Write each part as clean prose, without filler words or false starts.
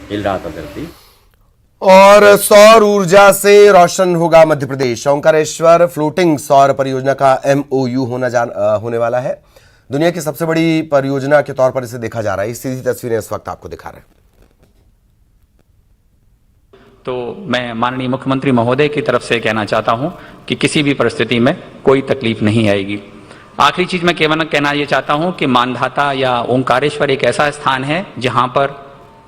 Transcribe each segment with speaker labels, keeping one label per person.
Speaker 1: हिल रहा था धरती।
Speaker 2: और सौर ऊर्जा से रोशन होगा मध्य प्रदेश। ओंकारेश्वर फ्लोटिंग सौर परियोजना का MOU होने वाला है। दुनिया की सबसे बड़ी परियोजना के तौर पर इसे देखा जा रहा है। इस सीधी तस्वीरें इस वक्त आपको दिखा रहे हैं।
Speaker 3: तो मैं माननीय मुख्यमंत्री महोदय की तरफ से कहना चाहता हूं कि किसी भी परिस्थिति में कोई तकलीफ नहीं आएगी। आखिरी चीज मैं केवल कहना ये चाहता हूं कि मानधाता या ओंकारेश्वर एक ऐसा स्थान है जहां पर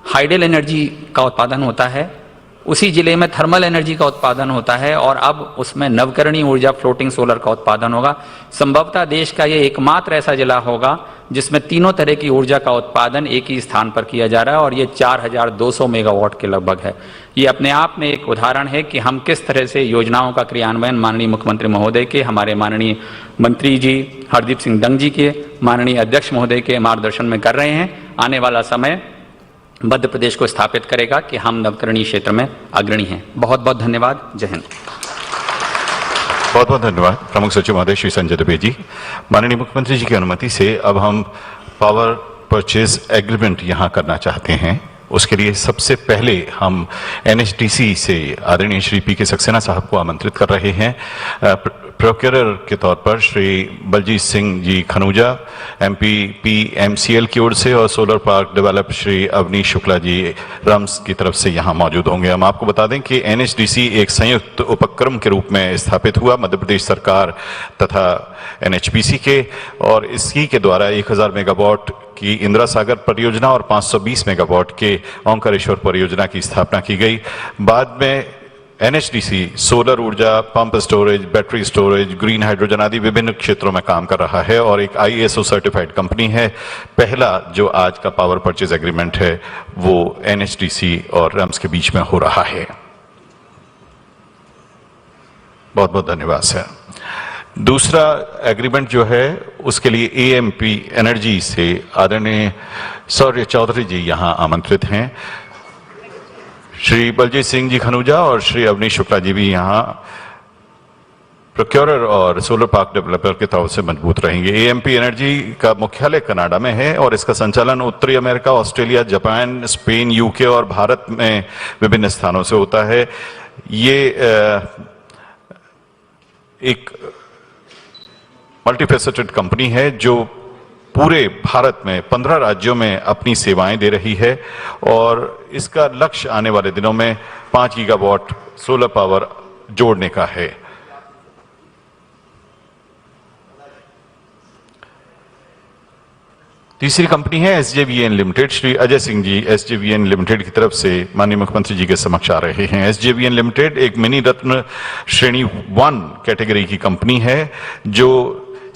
Speaker 3: हाइडल एनर्जी का उत्पादन होता है, उसी जिले में थर्मल एनर्जी का उत्पादन होता है और अब उसमें नवकरणीय ऊर्जा फ्लोटिंग सोलर का उत्पादन होगा। संभवतः देश का ये एकमात्र ऐसा जिला होगा जिसमें तीनों तरह की ऊर्जा का उत्पादन एक ही स्थान पर किया जा रहा है और ये 4200 मेगावाट के लगभग है। ये अपने आप में एक उदाहरण है कि हम किस तरह से योजनाओं का क्रियान्वयन माननीय मुख्यमंत्री महोदय के, हमारे माननीय मंत्री जी हरदीप सिंह डंग जी के, माननीय अध्यक्ष महोदय के मार्गदर्शन में कर रहे हैं। आने वाला समय मध्य प्रदेश को स्थापित करेगा कि हम नवकरणीय क्षेत्र में अग्रणी हैं। बहुत बहुत धन्यवाद। जय हिंद।
Speaker 4: बहुत बहुत धन्यवाद प्रमुख सचिव महोदय श्री संजय दुबे जी। माननीय मुख्यमंत्री जी की अनुमति से अब हम पावर परचेज एग्रीमेंट यहाँ करना चाहते हैं। उसके लिए सबसे पहले हम NHDC से आदरणीय श्री PK सक्सेना साहब को आमंत्रित कर रहे हैं। प्रोक्योरर के तौर पर श्री बलजीत सिंह जी खनूजा MP PMCL की ओर से और solar park develop Shri Awanish Shukla ji RUMS की तरफ से यहाँ मौजूद होंगे। हम आपको बता दें कि NHDC एक संयुक्त उपक्रम के रूप में स्थापित हुआ मध्य प्रदेश सरकार तथा NHPC के, और इसी के द्वारा 1000 मेगावाट की इंदिरा सागर परियोजना और 520 मेगावाट के ओंकारेश्वर परियोजना की स्थापना की गई। बाद में NHDC सोलर ऊर्जा, pump storage, battery storage, green hydrogen आदि विभिन्न क्षेत्रों में काम कर रहा है और एक ISO सर्टिफाइड कंपनी है। पहला जो आज का पावर परचेज एग्रीमेंट है वो NHDC और रम्स के बीच में हो रहा है। बहुत बहुत धन्यवाद सर। दूसरा एग्रीमेंट जो है उसके लिए AMP एनर्जी से आदरणीय सौर्य चौधरी जी यहाँ आमंत्रित हैं। श्री बलजीत सिंह जी खनूजा और श्री अवनीश शुक्ला जी भी यहाँ प्रोक्योरर और सोलर पार्क डेवलपर के तौर से मजबूत रहेंगे। AMP एनर्जी का मुख्यालय कनाडा में है और इसका संचालन उत्तरी America, Australia, Japan, Spain, UK और भारत में विभिन्न स्थानों से होता है। ये एक मल्टीफेसेटेड कंपनी है जो पूरे भारत में 15 राज्यों में अपनी सेवाएं दे रही है और इसका लक्ष्य आने वाले दिनों में 5 गीगावाट सोलर पावर जोड़ने का है। तीसरी कंपनी है SJVN limited. Shri Ajay Singh ji SJVN limited की तरफ से माननीय मुख्यमंत्री जी के समक्ष आ रहे हैं। SJVN लिमिटेड एक मिनी रत्न श्रेणी 1 कैटेगरी की कंपनी है जो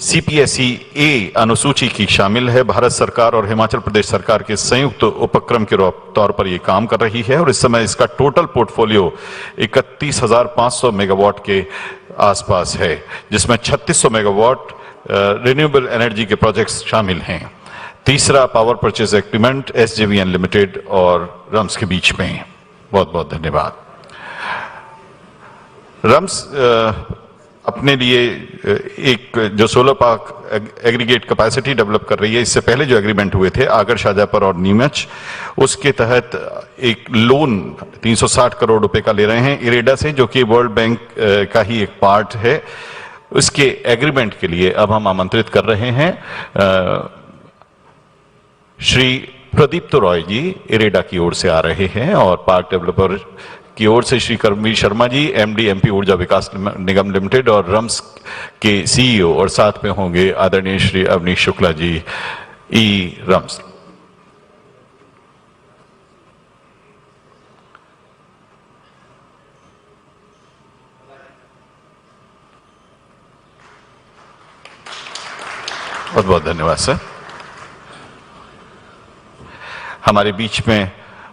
Speaker 4: CPSE A अनुसूची की शामिल है। भारत सरकार और हिमाचल प्रदेश सरकार के संयुक्त उपक्रम के तौर पर यह काम कर रही है और इस समय इसका टोटल पोर्टफोलियो 31,500 मेगावाट के आसपास है, जिसमें 3600 मेगावाट रिन्यूएबल एनर्जी के प्रोजेक्ट्स शामिल हैं। तीसरा power purchase agreement SJVN limited और रम्स के बीच में। बहुत बहुत धन्यवाद। रम्स अपने लिए एक जो solar park aggregate capacity develop कर रही है। इससे पहले जो एग्रीमेंट हुए थे आगर, शाजापुर और नीमच, उसके तहत एक लोन 360 करोड़ रुपए का ले रहे हैं इरेडा से, जो कि वर्ल्ड बैंक का ही एक पार्ट है। उसके एग्रीमेंट के लिए अब हम आमंत्रित कर रहे हैं श्री प्रदीप रॉय जी इरेडा की ओर से आ रहे हैं और पार्क डेवलपर की ओर से श्री कर्मवीर शर्मा जी MD MP ऊर्जा विकास निगम लिमिटेड और रम्स के CEO, और साथ में होंगे आदरणीय श्री अवनीश शुक्ला जी रम्स। बहुत बहुत धन्यवाद सर। हमारे बीच में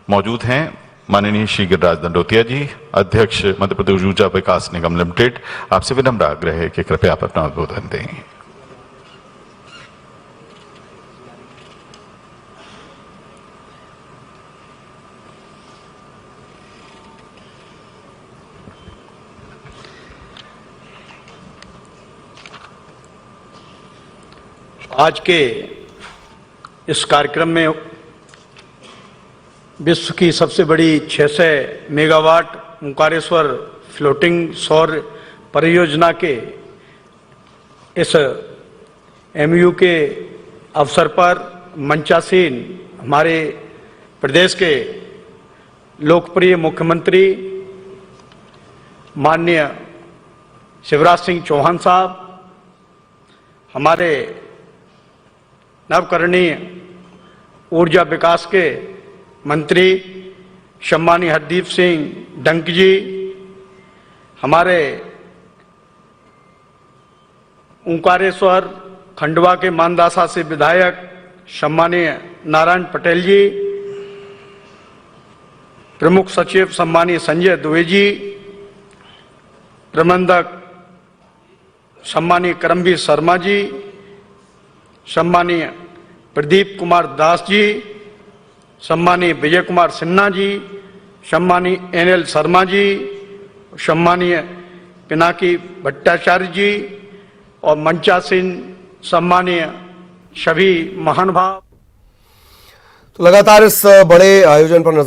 Speaker 4: मौजूद हैं माननीय श्री गिरिराज दंडोतिया जी, अध्यक्ष मध्य प्रदेश ऊर्जा विकास निगम लिमिटेड। आपसे विनम्र आग्रह है कि कृपया आप अपना उद्बोधन दें।
Speaker 5: आज के इस कार्यक्रम में
Speaker 1: विश्व की सबसे बड़ी 600 मेगावाट ओंकारेश्वर फ्लोटिंग सौर परियोजना के इस एमयू के अवसर पर मंचासीन हमारे प्रदेश के लोकप्रिय मुख्यमंत्री माननीय शिवराज सिंह चौहान साहब, हमारे नवकरणीय ऊर्जा विकास के मंत्री सम्मानीय हरदीप सिंह डंक जी, हमारे ओंकारेश्वर खंडवा के मानदासा से विधायक सम्मानीय नारायण पटेल जी, प्रमुख सचिव सम्मानीय संजय दुबे जी, प्रबंधक सम्मानीय करमवीर शर्मा जी, सम्मानीय प्रदीप कुमार दास जी, सम्मानीय विजय कुमार सिन्हा जी, सम्मानीय एनएल शर्मा जी, सम्मानीय पिनाकी भट्टाचार्य जी और मंचासीन सम्मानीय सभी महानुभाव।
Speaker 2: तो लगातार इस बड़े आयोजन पर नजर